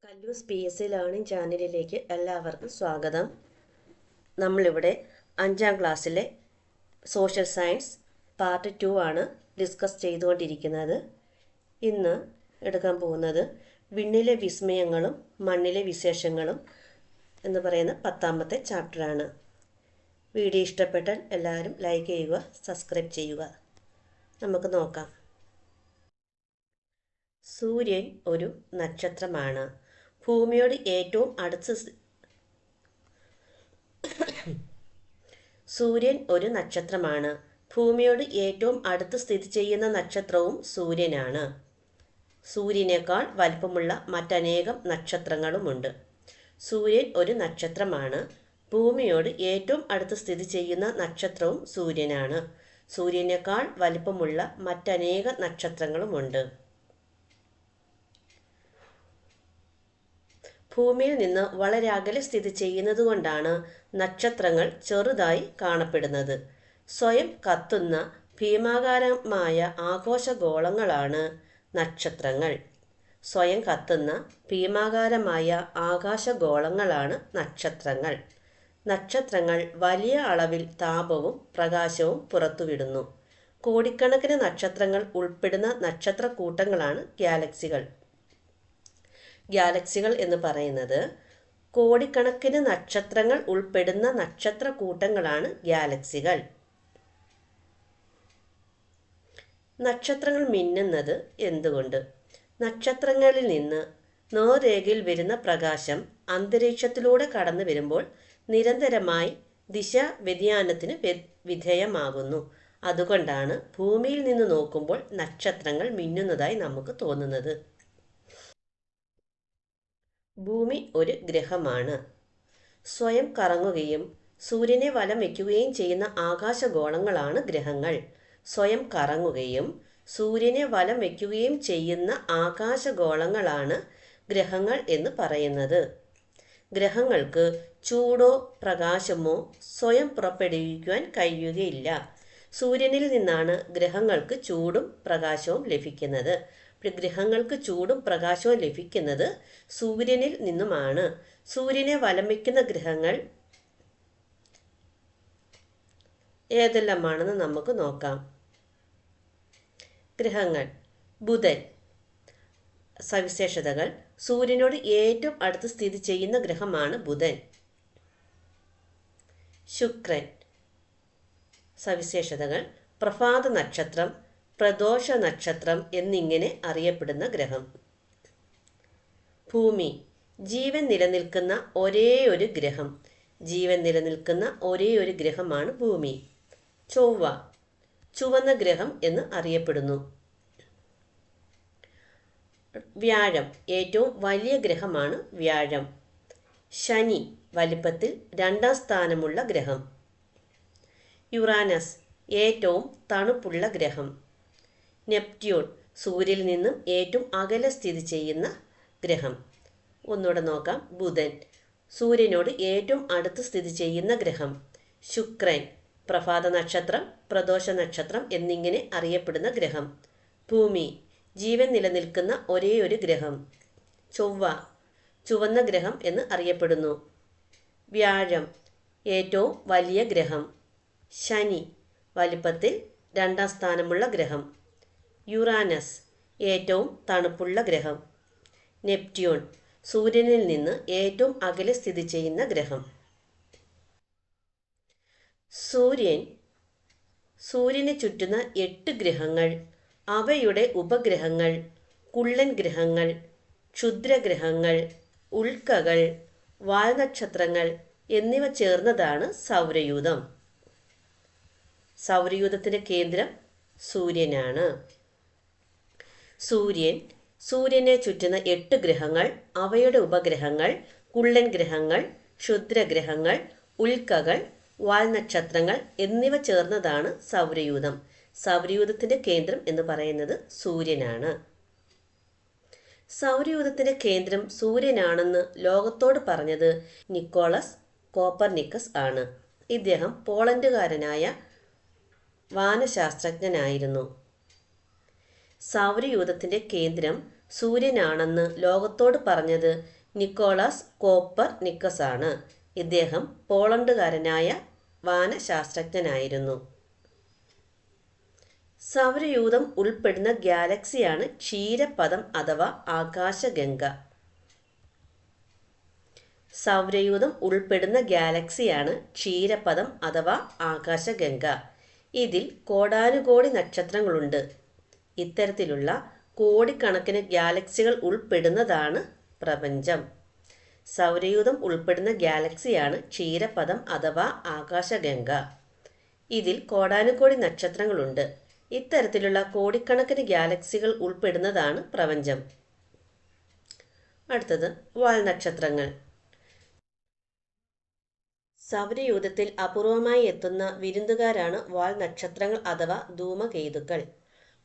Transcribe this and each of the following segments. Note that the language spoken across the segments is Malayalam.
കല്ലൂസ് PSC ലേണിംഗ് ചാനലിലേക്ക് എല്ലാവർക്കും സ്വാഗതം. നമ്മളിവിടെ 5ാം ക്ലാസ്സിലെ സോഷ്യൽ സയൻസ് പാർട്ട് 2 ആണ് ഡിസ്കസ് ചെയ്തുകൊണ്ടിരിക്കുന്നത്. ഇന്ന് എടുക്കാൻ പോകുന്നത് വിണ്ണിലെ വിസ്മയങ്ങളും മണ്ണിലെ വിശേഷങ്ങളും എന്ന് പറയുന്ന 10ാമത്തെ ചാപ്റ്ററാണ്. വീഡിയോ ഇഷ്ടപ്പെട്ടാൽ എല്ലാവരും ലൈക്ക് ചെയ്യുക, സബ്സ്ക്രൈബ് ചെയ്യുക. നമുക്ക് നോക്കാം. സൂര്യൻ ഒരു നക്ഷത്രമാണ്. ഭൂമിയോട് ഏറ്റവും അടുത്ത് സൂര്യൻ ഒരു നക്ഷത്രമാണ്. ഭൂമിയോട് ഏറ്റവും അടുത്ത് സ്ഥിതി ചെയ്യുന്ന നക്ഷത്രവും സൂര്യനാണ്. സൂര്യനേക്കാൾ വലിപ്പമുള്ള മറ്റനേകം നക്ഷത്രങ്ങളുമുണ്ട്. സൂര്യൻ ഒരു നക്ഷത്രമാണ്. ഭൂമിയോട് ഏറ്റവും അടുത്ത് സ്ഥിതി ചെയ്യുന്ന നക്ഷത്രവും സൂര്യനാണ്. സൂര്യനേക്കാൾ വലിപ്പമുള്ള മറ്റനേകം നക്ഷത്രങ്ങളുമുണ്ട്. ഭൂമിയിൽ നിന്ന് വളരെ അകലെ സ്ഥിതി ചെയ്യുന്നതുകൊണ്ടാണ് നക്ഷത്രങ്ങൾ ചെറുതായി കാണപ്പെടുന്നത്. സ്വയം കത്തുന്ന ഭീമാകാരമായ ആകാശഗോളങ്ങളാണ് നക്ഷത്രങ്ങൾ. സ്വയം കത്തുന്ന ഭീമാകാരമായ ആകാശഗോളങ്ങളാണ് നക്ഷത്രങ്ങൾ. നക്ഷത്രങ്ങൾ വലിയ അളവിൽ താപവും പ്രകാശവും പുറത്തുവിടുന്നു. കോടിക്കണക്കിന് നക്ഷത്രങ്ങൾ ഉൾപ്പെടുന്ന നക്ഷത്രക്കൂട്ടങ്ങളാണ് ഗാലക്സികൾ. ഗാലക്സികൾ എന്ന് പറയുന്നത് കോടിക്കണക്കിന് നക്ഷത്രങ്ങൾ ഉൾപ്പെടുന്ന നക്ഷത്രക്കൂട്ടങ്ങളാണ് ഗാലക്സികൾ. നക്ഷത്രങ്ങൾ മിന്നുന്നത് എന്തുകൊണ്ട്? നക്ഷത്രങ്ങളിൽ നിന്ന് നേർരേഖയിൽ വരുന്ന പ്രകാശം അന്തരീക്ഷത്തിലൂടെ കടന്നു വരുമ്പോൾ നിരന്തരമായി ദിശാ വ്യതിയാനത്തിന് വിധേയമാകുന്നു. അതുകൊണ്ടാണ് ഭൂമിയിൽ നിന്ന് നോക്കുമ്പോൾ നക്ഷത്രങ്ങൾ മിന്നുന്നതായി നമുക്ക് തോന്നുന്നത്. ഭൂമി ഒരു ഗ്രഹമാണ്. സ്വയം കറങ്ങുകയും സൂര്യനെ വലം വയ്ക്കുകയും ചെയ്യുന്ന ആകാശഗോളങ്ങളാണ് ഗ്രഹങ്ങൾ. സ്വയം കറങ്ങുകയും സൂര്യനെ വലം വയ്ക്കുകയും ചെയ്യുന്ന ആകാശഗോളങ്ങളാണ് ഗ്രഹങ്ങൾ എന്ന് പറയുന്നത്. ഗ്രഹങ്ങൾക്ക് ചൂടോ പ്രകാശമോ സ്വയം പുറപ്പെടുവിക്കുവാൻ കഴിയുകയില്ല. സൂര്യനിൽ നിന്നാണ് ഗ്രഹങ്ങൾക്ക് ചൂടും പ്രകാശവും ലഭിക്കുന്നത്. ഗ്രഹങ്ങൾക്ക് ചൂടും പ്രകാശവും ലഭിക്കുന്നത് സൂര്യനിൽ നിന്നുമാണ്. സൂര്യനെ വലം വയ്ക്കുന്ന ഗ്രഹങ്ങൾ ഏതെല്ലാമാണെന്ന് നമുക്ക് നോക്കാം. ഗ്രഹങ്ങൾ: ബുധൻ. സവിശേഷതകൾ: സൂര്യനോട് ഏറ്റവും അടുത്ത് സ്ഥിതി ചെയ്യുന്ന ഗ്രഹമാണ് ബുധൻ. ശുക്രൻ. സവിശേഷതകൾ: പ്രഭാത നക്ഷത്രം, പ്രദോഷ നക്ഷത്രം എന്നിങ്ങനെ അറിയപ്പെടുന്ന ഗ്രഹം. ഭൂമി. ജീവൻ നിലനിൽക്കുന്ന ഒരേയൊരു ഗ്രഹം. ജീവൻ നിലനിൽക്കുന്ന ഒരേയൊരു ഗ്രഹമാണ് ഭൂമി. ചൊവ്വ. ചുവന്ന ഗ്രഹം എന്ന് അറിയപ്പെടുന്നു. വ്യാഴം. ഏറ്റവും വലിയ ഗ്രഹമാണ് വ്യാഴം. ശനി. വലിപ്പത്തിൽ 2ാം സ്ഥാനമുള്ള ഗ്രഹം. യുറാനസ്. ഏറ്റവും തണുപ്പുള്ള ഗ്രഹം. നെപ്റ്റ്യൂൺ. സൂര്യനിൽ നിന്നും ഏറ്റവും അകലെ സ്ഥിതി ചെയ്യുന്ന ഗ്രഹം. ഒന്നുകൂടെ നോക്കാം. ബുധൻ. സൂര്യനോട് ഏറ്റവും അടുത്ത് സ്ഥിതി ചെയ്യുന്ന ഗ്രഹം. ശുക്രൻ. പ്രഭാത നക്ഷത്രം, പ്രദോഷ നക്ഷത്രം എന്നിങ്ങനെ അറിയപ്പെടുന്ന ഗ്രഹം. ഭൂമി. ജീവൻ നിലനിൽക്കുന്ന ഒരേയൊരു ഗ്രഹം. ചൊവ്വ. ചുവന്ന ഗ്രഹം എന്ന് അറിയപ്പെടുന്നു. വ്യാഴം. ഏറ്റവും വലിയ ഗ്രഹം. ശനി. വലിപ്പത്തിൽ 2ാം സ്ഥാനമുള്ള ഗ്രഹം. യുറാനസ്. ഏറ്റവും തണുപ്പുള്ള ഗ്രഹം. നെപ്റ്റ്യൂൺ. സൂര്യനിൽ നിന്ന് ഏറ്റവും അകലെ സ്ഥിതി ചെയ്യുന്ന ഗ്രഹം. സൂര്യനെ ചുറ്റുന്ന 8 ഗ്രഹങ്ങൾ, അവയുടെ ഉപഗ്രഹങ്ങൾ, കുള്ളൻ ഗ്രഹങ്ങൾ, ക്ഷുദ്രഗ്രഹങ്ങൾ, ഉൽക്കകൾ, വാൽനക്ഷത്രങ്ങൾ എന്നിവ ചേർന്നതാണ് സൗരയൂഥം. സൗരയൂഥത്തിന്റെ കേന്ദ്രം സൂര്യനാണ്. സൂര്യനെ ചുറ്റുന്ന 8 ഗ്രഹങ്ങൾ, അവയുടെ ഉപഗ്രഹങ്ങൾ, കുള്ളൻ ഗ്രഹങ്ങൾ, ക്ഷുദ്രഗ്രഹങ്ങൾ, ഉൽക്കകൾ, വാൽനക്ഷത്രങ്ങൾ എന്നിവ ചേർന്നതാണ് സൗരയൂഥം. സൗരയൂഥത്തിന്റെ കേന്ദ്രം എന്ന് പറയുന്നത് സൂര്യനാണ്. സൗരയൂഥത്തിന്റെ കേന്ദ്രം സൂര്യനാണെന്ന് ലോകത്തോട് പറഞ്ഞത് നിക്കോളസ് കോപ്പർനിക്കസ് ആണ്. ഇദ്ദേഹം പോളണ്ടുകാരനായ വാനശാസ്ത്രജ്ഞനായിരുന്നു. സൗരയൂഥത്തിന്റെ കേന്ദ്രം സൂര്യനാണെന്ന് ലോകത്തോട് പറഞ്ഞത് നിക്കോളാസ് കോപ്പർനിക്കസ് ആണ്. ഇദ്ദേഹം പോളണ്ടുകാരനായ വാനശാസ്ത്രജ്ഞനായിരുന്നു. സൗരയൂഥം ഉൾപ്പെടുന്ന ഗാലക്സിയാണ് ക്ഷീരപഥം അഥവാ ആകാശഗംഗ. സൗരയൂഥം ഉൾപ്പെടുന്ന ഗാലക്സിയാണ് ക്ഷീരപഥം അഥവാ ആകാശഗംഗ. ഇതിൽ കോടാനുകോടി നക്ഷത്രങ്ങളുണ്ട്. ഇത്തരത്തിലുള്ള കോടിക്കണക്കിന് ഗാലക്സികൾ ഉൾപ്പെടുന്നതാണ് പ്രപഞ്ചം. സൗരയൂഥം ഉൾപ്പെടുന്ന ഗാലക്സിയാണ് ക്ഷീരപഥം അഥവാ ആകാശഗംഗ. ഇതിൽ കോടാനുകോടി നക്ഷത്രങ്ങളുണ്ട്. ഇത്തരത്തിലുള്ള കോടിക്കണക്കിന് ഗാലക്സികൾ ഉൾപ്പെടുന്നതാണ് പ്രപഞ്ചം. അടുത്തത് വാൽനക്ഷത്രങ്ങൾ. സൗരയൂഥത്തിൽ അപൂർവമായി എത്തുന്ന വിരുന്നുകാരാണ് വാൽനക്ഷത്രങ്ങൾ അഥവാ ധൂമകേതുക്കൾ.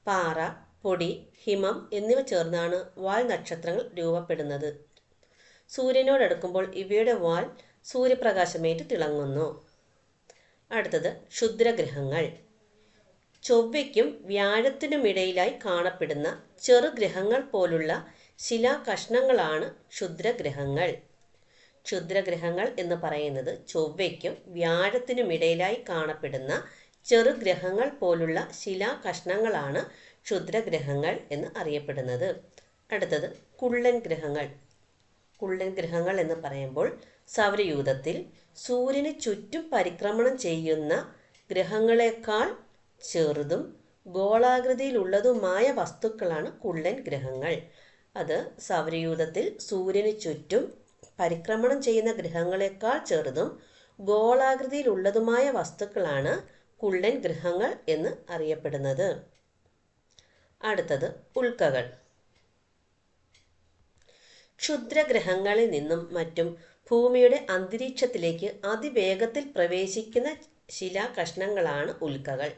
പാറ, പൊടി, ഹിമം എന്നിവ ചേർന്നാണ് വാൽനക്ഷത്രങ്ങൾ രൂപപ്പെടുന്നത്. സൂര്യനോടടുക്കുമ്പോൾ ഇവയുടെ വാൽ സൂര്യപ്രകാശമേറ്റ് തിളങ്ങുന്നു. അടുത്തത് ക്ഷുദ്രഗ്രഹങ്ങൾ. ചൊവ്വയ്ക്കും വ്യാഴത്തിനുമിടയിലായി കാണപ്പെടുന്ന ചെറുഗ്രഹങ്ങൾ പോലുള്ള ശിലാകഷ്ണങ്ങളാണ് ക്ഷുദ്രഗ്രഹങ്ങൾ. ക്ഷുദ്രഗ്രഹങ്ങൾ എന്ന് പറയുന്നത് ചൊവ്വയ്ക്കും വ്യാഴത്തിനുമിടയിലായി കാണപ്പെടുന്ന ചെറുഗ്രഹങ്ങൾ പോലുള്ള ശിലാകഷ്ണങ്ങളാണ് ക്ഷുദ്രഗ്രഹങ്ങൾ എന്ന് അറിയപ്പെടുന്നത്. അടുത്തത് കുള്ളൻ ഗ്രഹങ്ങൾ. കുള്ളൻ ഗ്രഹങ്ങൾ എന്ന് പറയുമ്പോൾ സൗരയൂഥത്തിൽ സൂര്യന് ചുറ്റും പരിക്രമണം ചെയ്യുന്ന ഗ്രഹങ്ങളെക്കാൾ ചെറുതും ഗോളാകൃതിയിലുള്ളതുമായ വസ്തുക്കളാണ് കുള്ളൻ ഗ്രഹങ്ങൾ. അത് സൗരയൂഥത്തിൽ സൂര്യന് ചുറ്റും പരിക്രമണം ചെയ്യുന്ന ഗ്രഹങ്ങളെക്കാൾ ചെറുതും ഗോളാകൃതിയിലുള്ളതുമായ വസ്തുക്കളാണ് കുള്ളൻ ഗ്രഹങ്ങൾ എന്ന് അറിയപ്പെടുന്നത്. അടുത്തത് ഉൽക്കകൾ. ക്ഷുദ്രഗ്രഹങ്ങളിൽ നിന്നും മറ്റും ഭൂമിയുടെ അന്തരീക്ഷത്തിലേക്ക് അതിവേഗത്തിൽ പ്രവേശിക്കുന്ന ശിലാകഷ്ണങ്ങളാണ് ഉൽക്കകൾ.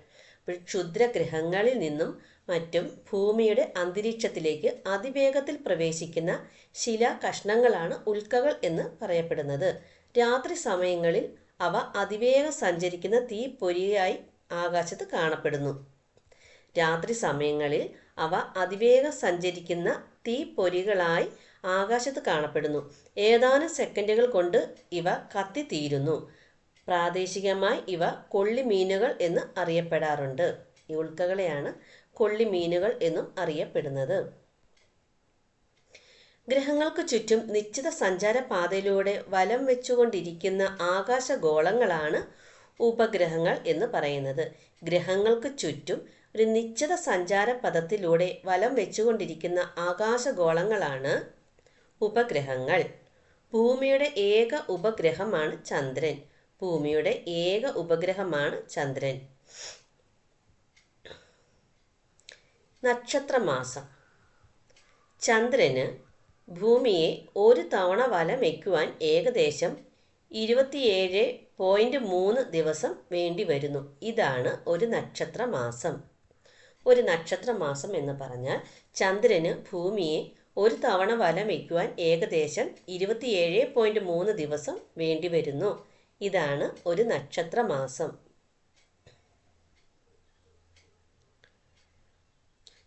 ക്ഷുദ്രഗ്രഹങ്ങളിൽ നിന്നും മറ്റും ഭൂമിയുടെ അന്തരീക്ഷത്തിലേക്ക് അതിവേഗത്തിൽ പ്രവേശിക്കുന്ന ശിലാകഷ്ണങ്ങളാണ് ഉൽക്കകൾ എന്ന് പറയപ്പെടുന്നത്. രാത്രി സമയങ്ങളിൽ അവ അതിവേഗം സഞ്ചരിക്കുന്ന തീപ്പൊരിയായി ആകാശത്ത് കാണപ്പെടുന്നു. രാത്രി സമയങ്ങളിൽ അവ അതിവേഗം സഞ്ചരിക്കുന്ന തീപ്പൊരികളായി ആകാശത്ത് കാണപ്പെടുന്നു. ഏതാനും സെക്കൻഡുകൾ കൊണ്ട് ഇവ കത്തിത്തീരുന്നു. പ്രാദേശികമായി ഇവ കൊള്ളിമീനുകൾ എന്ന് അറിയപ്പെടാറുണ്ട്. ഈ ഉൽക്കകളെയാണ് കൊള്ളിമീനുകൾ എന്നും അറിയപ്പെടുന്നത്. ഗ്രഹങ്ങൾക്ക് ചുറ്റും നിശ്ചിത സഞ്ചാര പാതയിലൂടെ വലം വെച്ചുകൊണ്ടിരിക്കുന്ന ആകാശഗോളങ്ങളാണ് ഉപഗ്രഹങ്ങൾ എന്ന് പറയുന്നത്. ഗ്രഹങ്ങൾക്ക് ചുറ്റും ഒരു നിശ്ചിത സഞ്ചാര പഥത്തിലൂടെ വലം വെച്ചുകൊണ്ടിരിക്കുന്ന ആകാശഗോളങ്ങളാണ് ഉപഗ്രഹങ്ങൾ. ഭൂമിയുടെ ഏക ഉപഗ്രഹമാണ് ചന്ദ്രൻ. ഭൂമിയുടെ ഏക ഉപഗ്രഹമാണ് ചന്ദ്രൻ. നക്ഷത്രമാസം. ചന്ദ്രന് ഭൂമിയെ ഒരു തവണ വലം വയ്ക്കുവാൻ ഏകദേശം 27.3 ദിവസം വേണ്ടിവരുന്നു. ഇതാണ് ഒരു നക്ഷത്രമാസം. ഒരു നക്ഷത്രമാസം എന്ന് പറഞ്ഞാൽ ചന്ദ്രന് ഭൂമിയെ ഒരു തവണ വലം വയ്ക്കുവാൻ ഏകദേശം 27.3 ദിവസം വേണ്ടിവരുന്നു. ഇതാണ് ഒരു നക്ഷത്രമാസം.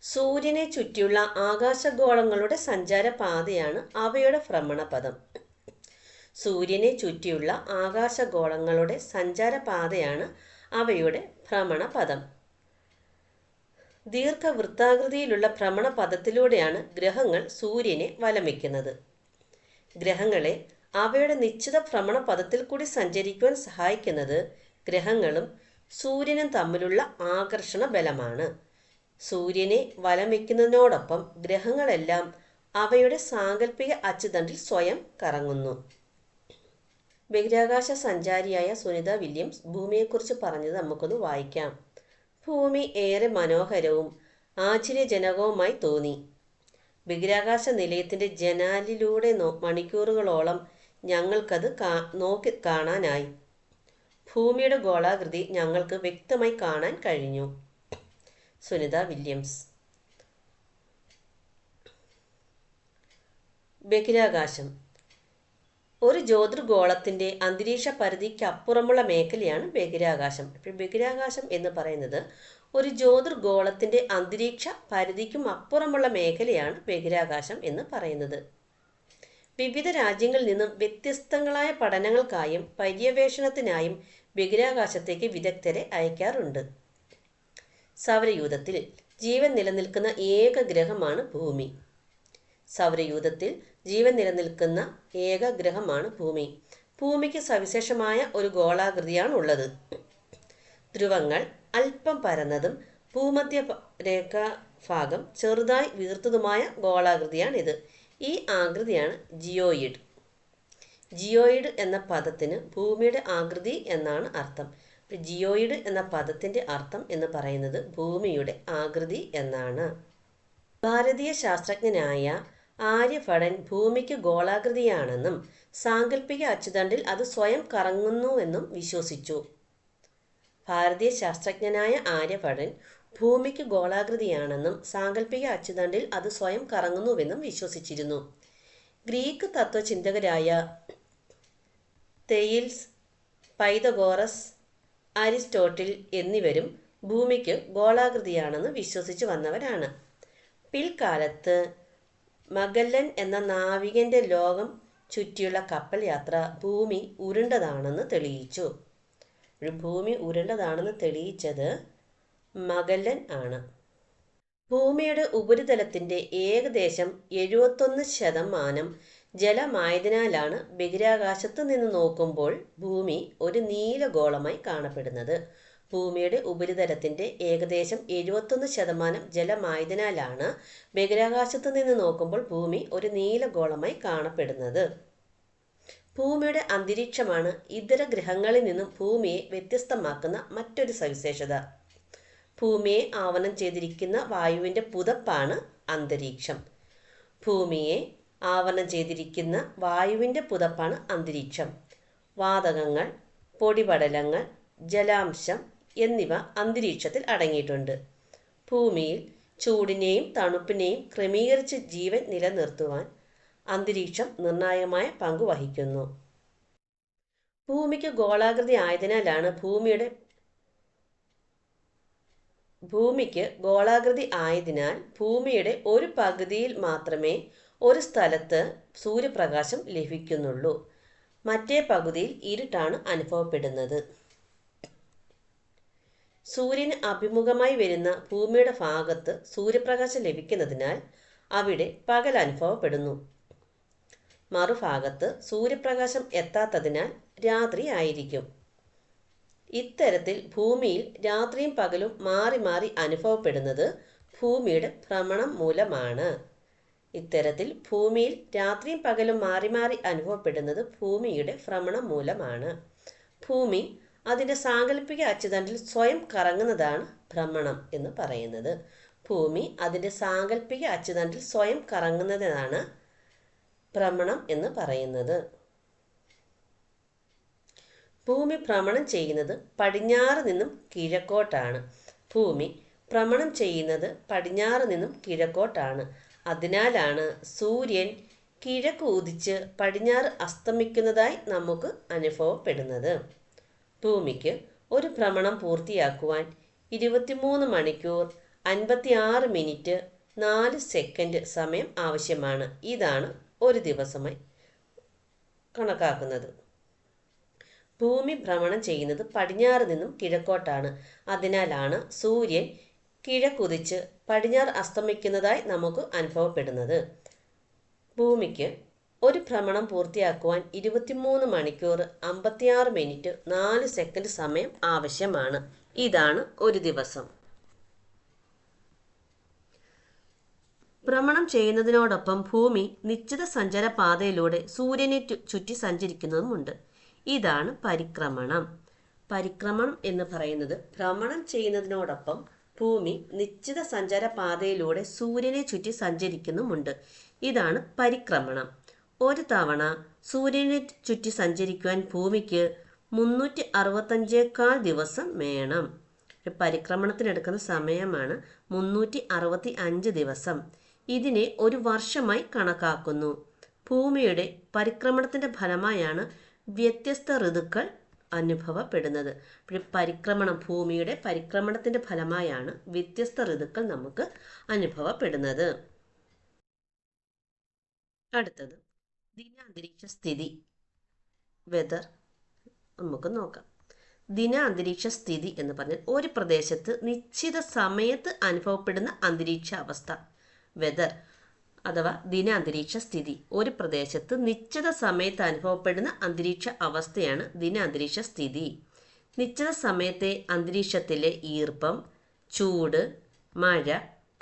സൂര്യനെ ചുറ്റിയുള്ള ആകാശഗോളങ്ങളുടെ സഞ്ചാരപാതയാണ് അവയുടെ ഭ്രമണപഥം. സൂര്യനെ ചുറ്റിയുള്ള ആകാശഗോളങ്ങളുടെ സഞ്ചാരപാതയാണ് അവയുടെ ഭ്രമണപഥം. ദീർഘവൃത്താകൃതിയിലുള്ള ഭ്രമണപഥത്തിലൂടെയാണ് ഗ്രഹങ്ങൾ സൂര്യനെ വലം വയ്ക്കുന്നത്. ഗ്രഹങ്ങളെ അവയുടെ നിശ്ചിത ഭ്രമണപഥത്തിൽ കൂടി സഞ്ചരിക്കുവാൻ സഹായിക്കുന്നത് ഗ്രഹങ്ങളും സൂര്യനും തമ്മിലുള്ള ആകർഷണ ബലമാണ്. സൂര്യനെ വലം വയ്ക്കുന്നതിനോടൊപ്പം ഗ്രഹങ്ങളെല്ലാം അവയുടെ സാങ്കല്പിക അച്ചുതണ്ടിൽ സ്വയം കറങ്ങുന്നു. ബഹിരാകാശ സഞ്ചാരിയായ സുനിത വില്യംസ് ഭൂമിയെക്കുറിച്ച് പറഞ്ഞത് നമുക്കൊന്ന് വായിക്കാം. ഭൂമി ഏറെ മനോഹരവും ആശ്ചര്യജനകവുമായി തോന്നി. ബഹിരാകാശ നിലയത്തിൻ്റെ ജനാലിലൂടെ മണിക്കൂറുകളോളം ഞങ്ങൾക്കത് നോക്കി കാണാനായി. ഭൂമിയുടെ ഗോളാകൃതി ഞങ്ങൾക്ക് വ്യക്തമായി കാണാൻ കഴിഞ്ഞു. സുനിത വില്യംസ്. ബഹിരാകാശം ഒരു ജ്യോതിർഗോളത്തിൻ്റെ അന്തരീക്ഷ പരിധിക്കപ്പുറമുള്ള മേഖലയാണ് ബഹിരാകാശം. ബഹിരാകാശം എന്ന് പറയുന്നത് ഒരു ജ്യോതിർഗോളത്തിൻ്റെ അന്തരീക്ഷ പരിധിക്കും അപ്പുറമുള്ള മേഖലയാണ് ബഹിരാകാശം എന്ന് പറയുന്നത്. വിവിധ രാജ്യങ്ങളിൽ നിന്നും വ്യത്യസ്തങ്ങളായ പഠനങ്ങൾക്കായും പര്യവേഷണത്തിനായും ബഹിരാകാശത്തേക്ക് വിദഗ്ധരെ അയക്കാറുണ്ട്. സൗരയൂഥത്തിൽ ജീവൻ നിലനിൽക്കുന്ന ഏക ഗ്രഹമാണ് ഭൂമി. സൗരയൂഥത്തിൽ ജീവൻ നിലനിൽക്കുന്ന ഏക ഗ്രഹമാണ് ഭൂമി. ഭൂമിക്ക് സവിശേഷമായ ഒരു ഗോളാകൃതിയാണ് ഉള്ളത്. ധ്രുവങ്ങൾ അല്പം പരന്നതും ഭൂമധ്യ രേഖാഭാഗം ചെറുതായി വീർത്തതുമായ ഗോളാകൃതിയാണിത്. ഈ ആകൃതിയാണ് ജിയോയിഡ്. ജിയോയിഡ് എന്ന പദത്തിന് ഭൂമിയുടെ ആകൃതി എന്നാണ് അർത്ഥം. ജിയോയിഡ് എന്ന പദത്തിൻ്റെ അർത്ഥം എന്ന് പറയുന്നത് ഭൂമിയുടെ ആകൃതി എന്നാണ്. ഭാരതീയ ശാസ്ത്രജ്ഞനായ ആര്യഭടൻ ഭൂമിക്ക് ഗോളാകൃതിയാണെന്നും സാങ്കല്പിക അച്ചുതണ്ടിൽ അത് സ്വയം കറങ്ങുന്നുവെന്നും വിശ്വസിച്ചു. ഭാരതീയ ശാസ്ത്രജ്ഞനായ ആര്യഭടൻ ഭൂമിക്ക് ഗോളാകൃതിയാണെന്നും സാങ്കല്പിക അച്ചുതണ്ടിൽ അത് സ്വയം കറങ്ങുന്നുവെന്നും വിശ്വസിച്ചിരുന്നു. ഗ്രീക്ക് തത്വചിന്തകരായ തെയിൽസ്, പൈതഗോറസ്, അരിസ്റ്റോട്ടിൽ എന്നിവരും ഭൂമിക്ക് ഗോളാകൃതിയാണെന്ന് വിശ്വസിച്ചു വന്നവരാണ്. പിൽക്കാലത്ത് മഗല്ലൻ എന്ന നാവികന്റെ ലോകം ചുറ്റിയുള്ള കപ്പൽ യാത്ര ഭൂമി ഉരുണ്ടതാണെന്ന് തെളിയിച്ചു. ഭൂമി ഉരുണ്ടതാണെന്ന് തെളിയിച്ചത് മഗല്ലൻ ആണ്. ഭൂമിയുടെ ഉപരിതലത്തിന്റെ ഏകദേശം 71% ജലമായതിനാലാണ് ബഹിരാകാശത്ത് നിന്ന് നോക്കുമ്പോൾ ഭൂമി ഒരു നീലഗോളമായി കാണപ്പെടുന്നത്. ഭൂമിയുടെ ഉപരിതലത്തിന്റെ ഏകദേശം 71% ജലമായതിനാലാണ് ബഹിരാകാശത്ത് നിന്ന് നോക്കുമ്പോൾ ഭൂമി ഒരു നീലഗോളമായി കാണപ്പെടുന്നത്. ഭൂമിയുടെ അന്തരീക്ഷമാണ് ഇതര ഗ്രഹങ്ങളിൽ നിന്നും ഭൂമിയെ വ്യത്യസ്തമാക്കുന്ന മറ്റൊരു സവിശേഷത. ഭൂമിയെ ആവരണം ചെയ്തിരിക്കുന്ന വായുവിൻ്റെ പുതപ്പാണ് അന്തരീക്ഷം. ഭൂമിയെ ആവരണം ചെയ്തിരിക്കുന്ന വായുവിൻ്റെ പുതപ്പാണ് അന്തരീക്ഷം. വാതകങ്ങൾ, പൊടിപടലങ്ങൾ, ജലാംശം എന്നിവ അന്തരീക്ഷത്തിൽ അടങ്ങിയിട്ടുണ്ട്. ഭൂമിയിൽ ചൂടിനെയും തണുപ്പിനെയും ക്രമീകരിച്ച് ജീവൻ നിലനിർത്തുവാൻ അന്തരീക്ഷം നിർണായകമായ പങ്ക് വഹിക്കുന്നു. ഭൂമിക്ക് ഗോളാകൃതി ആയതിനാലാണ് ഭൂമിയുടെ ഒരു പകുതിയിൽ മാത്രമേ ഒരു സ്ഥലത്ത് സൂര്യപ്രകാശം ലഭിക്കുന്നുള്ളൂ. മറ്റേ പകുതിയിൽ ഇരുട്ടാണ് അനുഭവപ്പെടുന്നത്. സൂര്യന് അഭിമുഖമായി വരുന്ന ഭൂമിയുടെ ഭാഗത്ത് സൂര്യപ്രകാശം ലഭിക്കുന്നതിനാൽ അവിടെ പകൽ അനുഭവപ്പെടുന്നു. മറുഭാഗത്ത് സൂര്യപ്രകാശം എത്താത്തതിനാൽ രാത്രി ആയിരിക്കും. ഇത്തരത്തിൽ ഭൂമിയിൽ രാത്രിയും പകലും മാറി മാറി അനുഭവപ്പെടുന്നത് ഭൂമിയുടെ ഭ്രമണം മൂലമാണ്. ഭൂമി അതിൻ്റെ സാങ്കല്പിക അച്ചുതണ്ടിൽ സ്വയം കറങ്ങുന്നതാണ് ഭ്രമണം എന്ന് പറയുന്നത്. ഭ്രമണം എന്ന് പറയുന്നത്. ഭൂമി ഭ്രമണം ചെയ്യുന്നത് പടിഞ്ഞാറ് നിന്നും കിഴക്കോട്ടാണ്. അതിനാലാണ് സൂര്യൻ കിഴക്ക് ഉദിച്ച് പടിഞ്ഞാറ് അസ്തമിക്കുന്നതായി നമുക്ക് അനുഭവപ്പെടുന്നത്. ഭൂമിക്ക് ഒരു ഭ്രമണം പൂർത്തിയാക്കുവാൻ 23 മണിക്കൂർ 56 മിനിറ്റ് 4 സെക്കൻഡ് സമയം ആവശ്യമാണ്. ഇതാണ് ഒരു ദിവസമായി കണക്കാക്കുന്നത്. ഭൂമി ഭ്രമണം ചെയ്യുന്നത് പടിഞ്ഞാറ് നിന്നും കിഴക്കോട്ടാണ്. അതിനാലാണ് സൂര്യൻ കിഴക്കുതിച്ച് പടിഞ്ഞാറ് അസ്തമിക്കുന്നതായി നമുക്ക് അനുഭവപ്പെടുന്നത്. ഭൂമിക്ക് ഒരു ഭ്രമണം പൂർത്തിയാക്കുവാൻ 23 മണിക്കൂർ 56 മിനിറ്റ് 4 സെക്കൻഡ് സമയം ആവശ്യമാണ്. ഇതാണ് ഒരു ദിവസം. ഭ്രമണം ചെയ്യുന്നതിനോടൊപ്പം ഭൂമി നിശ്ചിത സഞ്ചാര പാതയിലൂടെ സൂര്യനെ ചുറ്റി സഞ്ചരിക്കുന്നതുമുണ്ട്. ഇതാണ് പരിക്രമണം. പരിക്രമണം എന്ന് പറയുന്നത് ഭ്രമണം ചെയ്യുന്നതിനോടൊപ്പം ഭൂമി നിശ്ചിത സഞ്ചാര പാതയിലൂടെ സൂര്യനെ ചുറ്റി സഞ്ചരിക്കുന്നുമുണ്ട്. ഇതാണ് പരിക്രമണം. ഒരു തവണ സൂര്യനെ ചുറ്റി സഞ്ചരിക്കുവാൻ ഭൂമിക്ക് 365 ദിവസം വേണം. പരിക്രമണത്തിനെടുക്കുന്ന സമയമാണ് 365 ദിവസം. ഇതിനെ ഒരു വർഷമായി കണക്കാക്കുന്നു. ഭൂമിയുടെ പരിക്രമണത്തിൻ്റെ ഫലമായാണ് വ്യത്യസ്ത ഋതുക്കൾ അനുഭവപ്പെടുന്നത്. ഭൂമിയുടെ പരിക്രമണത്തിൻ്റെ ഫലമായാണ് വ്യത്യസ്ത ഋതുക്കൾ നമുക്ക് അനുഭവപ്പെടുന്നത്. അടുത്തത് ദിനാന്തരീക്ഷ സ്ഥിതി വെതർ നമുക്ക് നോക്കാം. ദിനാന്തരീക്ഷ സ്ഥിതി എന്ന് പറഞ്ഞാൽ ഒരു പ്രദേശത്ത് നിശ്ചിത സമയത്ത് അനുഭവപ്പെടുന്ന അന്തരീക്ഷ അവസ്ഥ. വെതർ അഥവാ ദിനാന്തരീക്ഷ സ്ഥിതി ഒരു പ്രദേശത്ത് നിശ്ചിത സമയത്ത് അനുഭവപ്പെടുന്ന അന്തരീക്ഷ അവസ്ഥയാണ് ദിനാന്തരീക്ഷ സ്ഥിതി. നിശ്ചിത സമയത്തെ അന്തരീക്ഷത്തിലെ ഈർപ്പം, ചൂട്, മഴ,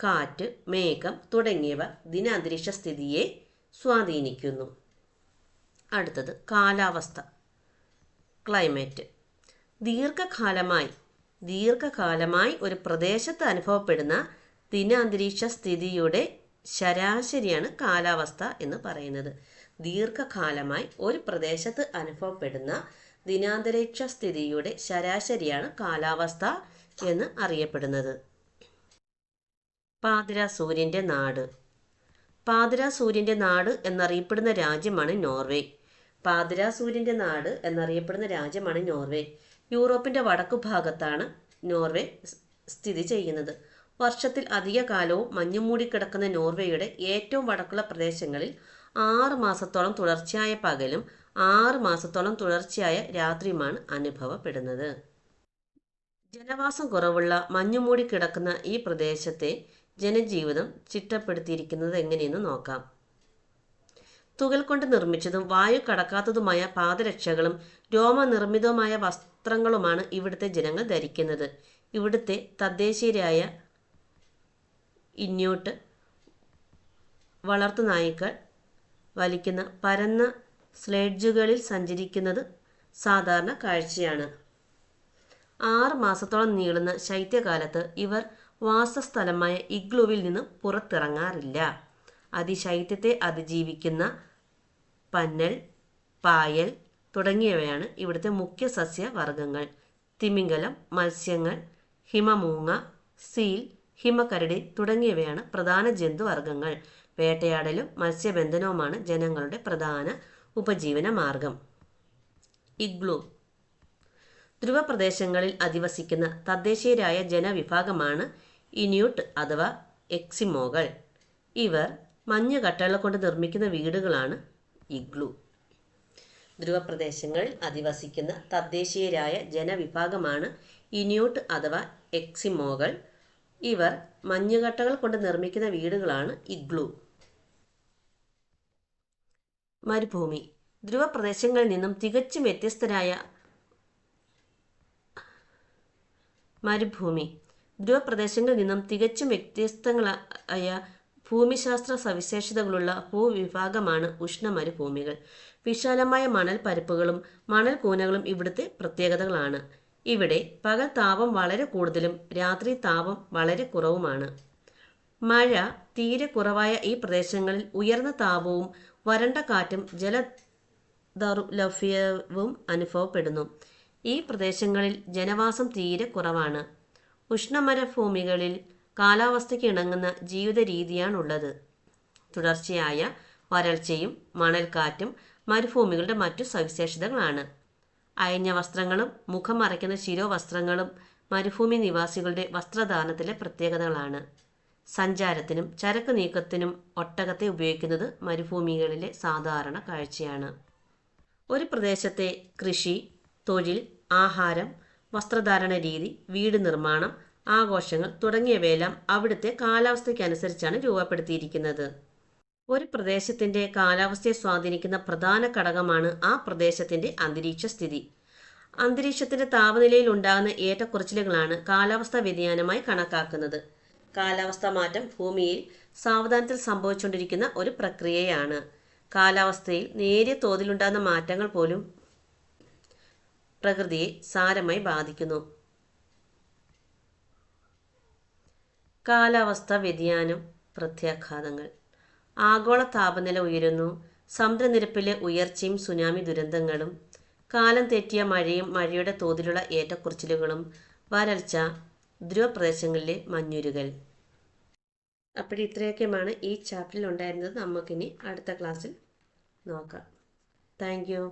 കാറ്റ്, മേഘം തുടങ്ങിയവ ദിനാന്തരീക്ഷ സ്ഥിതിയെ സ്വാധീനിക്കുന്നു. അടുത്തത് കാലാവസ്ഥ, ക്ലൈമറ്റ്. ദീർഘകാലമായി ഒരു പ്രദേശത്ത് അനുഭവപ്പെടുന്ന ദിനാന്തരീക്ഷ സ്ഥിതിയുടെ ശരാശരിയാണ് കാലാവസ്ഥ എന്ന് പറയുന്നത്. ദീർഘകാലമായി ഒരു പ്രദേശത്ത് അനുഭവപ്പെടുന്ന ദിനാന്തരീക്ഷ സ്ഥിതിയുടെ ശരാശരിയാണ് കാലാവസ്ഥ എന്ന് അറിയപ്പെടുന്നത്. പാതിരാ സൂര്യൻ്റെ നാട്. പാതിരാ സൂര്യൻ്റെ നാട് എന്നറിയപ്പെടുന്ന രാജ്യമാണ് നോർവേ. പാതിരാ സൂര്യൻ്റെ നാട് എന്നറിയപ്പെടുന്ന രാജ്യമാണ് നോർവേ. യൂറോപ്പിൻ്റെ വടക്കു ഭാഗത്താണ് നോർവേ സ്ഥിതി ചെയ്യുന്നത്. വർഷത്തിൽ അധിക കാലവും മഞ്ഞുമൂടിക്കിടക്കുന്ന നോർവേയുടെ ഏറ്റവും വടക്കുള്ള പ്രദേശങ്ങളിൽ 6 മാസത്തോളം തുടർച്ചയായ പകലും 6 മാസത്തോളം തുടർച്ചയായ രാത്രിയുമാണ് അനുഭവപ്പെടുന്നത്. ജനവാസം കുറവുള്ള മഞ്ഞുമൂടിക്കിടക്കുന്ന ഈ പ്രദേശത്തെ ജനജീവിതം ചിട്ടപ്പെടുത്തിയിരിക്കുന്നത് എങ്ങനെയെന്ന് നോക്കാം. തുകൽ കൊണ്ട് നിർമ്മിച്ചതും വായു കടക്കാത്തതുമായ പാദരക്ഷകളും രോമനിർമ്മിതവുമായ വസ്ത്രങ്ങളുമാണ് ഇവിടുത്തെ ജനങ്ങൾ ധരിക്കുന്നത്. ഇവിടുത്തെ തദ്ദേശീയരായ ഇന്യൂട്ട് വളർത്തുനായ്ക്കൾ വലിക്കുന്ന പരന്ന സ്ലെഡ്ജുകളിൽ സഞ്ചരിക്കുന്നത് സാധാരണ കാഴ്ചയാണ്. 6 മാസത്തോളം നീളുന്ന ശൈത്യകാലത്ത് ഇവർ വാസസ്ഥലമായ ഇഗ്ലുവിൽ നിന്ന് പുറത്തിറങ്ങാറില്ല. അതിശൈത്യത്തെ അതിജീവിക്കുന്ന പന്നൽ, പായൽ തുടങ്ങിയവയാണ് ഇവിടുത്തെ മുഖ്യ സസ്യവർഗ്ഗങ്ങൾ. തിമിംഗലം, മത്സ്യങ്ങൾ, ഹിമമൂങ്ങ, സീൽ, ഹിമക്കരടി തുടങ്ങിയവയാണ് പ്രധാന ജന്തുവർഗ്ഗങ്ങൾ. വേട്ടയാടലും മത്സ്യബന്ധനവുമാണ് ജനങ്ങളുടെ പ്രധാന ഉപജീവന മാർഗം. ഇഗ്ലു ധ്രുവപ്രദേശങ്ങളിൽ അധിവസിക്കുന്ന തദ്ദേശീയരായ ജനവിഭാഗമാണ് ഇന്യൂട്ട് അഥവാ എക്സിമോകൾ. ഇവർ മഞ്ഞുകട്ടകൾ കൊണ്ട് നിർമ്മിക്കുന്ന വീടുകളാണ് ഇഗ്ലു. ധ്രുവപ്രദേശങ്ങളിൽ അധിവസിക്കുന്ന തദ്ദേശീയരായ ജനവിഭാഗമാണ് ഇന്യൂട്ട് അഥവാ എക്സിമോകൾ. ഇവർ മഞ്ഞുകട്ടകൾ കൊണ്ട് നിർമ്മിക്കുന്ന വീടുകളാണ് ഇഗ്ലു. മരുഭൂമി ധ്രുവപ്രദേശങ്ങളിൽ നിന്നും തികച്ചും വ്യത്യസ്തരായ ഭൂമിശാസ്ത്ര സവിശേഷതകളുള്ള ഭൂവിഭാഗമാണ് ഉഷ്ണമരുഭൂമികൾ. വിശാലമായ മണൽ പരപ്പുകളും മണൽ കൂനകളും ഇവിടുത്തെ പ്രത്യേകതകളാണ്. ഇവിടെ പകൽ താപം വളരെ കൂടുതലും രാത്രി താപം വളരെ കുറവുമാണ്. മഴ തീരെ കുറവായ ഈ പ്രദേശങ്ങളിൽ ഉയർന്ന താപവും വരണ്ട കാറ്റും ജലദൗർലഭ്യവും അനുഭവപ്പെടുന്നു. ഈ പ്രദേശങ്ങളിൽ ജനവാസം തീരെ കുറവാണ്. ഉഷ്ണമരുഭൂമികളിൽ കാലാവസ്ഥയ്ക്ക് ഇണങ്ങുന്ന ജീവിത രീതിയാണുള്ളത്. തുടർച്ചയായ വരൾച്ചയും മണൽക്കാറ്റും മരുഭൂമികളുടെ മറ്റു സവിശേഷതകളാണ്. അയഞ്ഞ വസ്ത്രങ്ങളും മുഖം മറയ്ക്കുന്ന ശിരോവസ്ത്രങ്ങളും മരുഭൂമി നിവാസികളുടെ വസ്ത്രധാരണത്തിലെ പ്രത്യേകതകളാണ്. സഞ്ചാരത്തിനും ചരക്ക് നീക്കത്തിനും ഒട്ടകത്തെ ഉപയോഗിക്കുന്നത് മരുഭൂമികളിലെ സാധാരണ കാഴ്ചയാണ്. ഒരു പ്രദേശത്തെ കൃഷി, തൊഴിൽ, ആഹാരം, വസ്ത്രധാരണ രീതി, വീട് നിർമ്മാണം, ആഘോഷങ്ങൾ തുടങ്ങിയവയെല്ലാം അവിടുത്തെ കാലാവസ്ഥയ്ക്കനുസരിച്ചാണ് രൂപപ്പെടുത്തിയിരിക്കുന്നത്. ഒരു പ്രദേശത്തിൻ്റെ കാലാവസ്ഥയെ സ്വാധീനിക്കുന്ന പ്രധാന ഘടകമാണ് ആ പ്രദേശത്തിൻ്റെ അന്തരീക്ഷ സ്ഥിതി. അന്തരീക്ഷത്തിൻ്റെ താപനിലയിൽ ഉണ്ടാകുന്ന ഏറ്റക്കുറച്ചിലുകളാണ് കാലാവസ്ഥാ വ്യതിയാനമായി കണക്കാക്കുന്നത്. കാലാവസ്ഥാ മാറ്റം ഭൂമിയിൽ സാവധാനത്തിൽ സംഭവിച്ചുകൊണ്ടിരിക്കുന്ന ഒരു പ്രക്രിയയാണ്. കാലാവസ്ഥയിൽ നേരിയ തോതിലുണ്ടാകുന്ന മാറ്റങ്ങൾ പോലും പ്രകൃതിയെ സാരമായി ബാധിക്കുന്നു. കാലാവസ്ഥാ വ്യതിയാനം പ്രത്യാഘാതങ്ങൾ. ആഗോള താപനില ഉയരുന്നു. സമുദ്രനിരപ്പിലെ ഉയർച്ചയും സുനാമി ദുരന്തങ്ങളും, കാലം തെറ്റിയ മഴയും മഴയുടെ തോതിലുള്ള ഏറ്റക്കുറച്ചിലുകളും, വരൾച്ച, ധ്രുവപ്രദേശങ്ങളിലെ മഞ്ഞുരുകൽ. അപ്പോൾ ഇത്രയൊക്കെയാണ് ഈ ചാപ്റ്ററിൽ ഉണ്ടായിരുന്നത്. നമുക്കിനി അടുത്ത ക്ലാസ്സിൽ നോക്കാം. Thank you.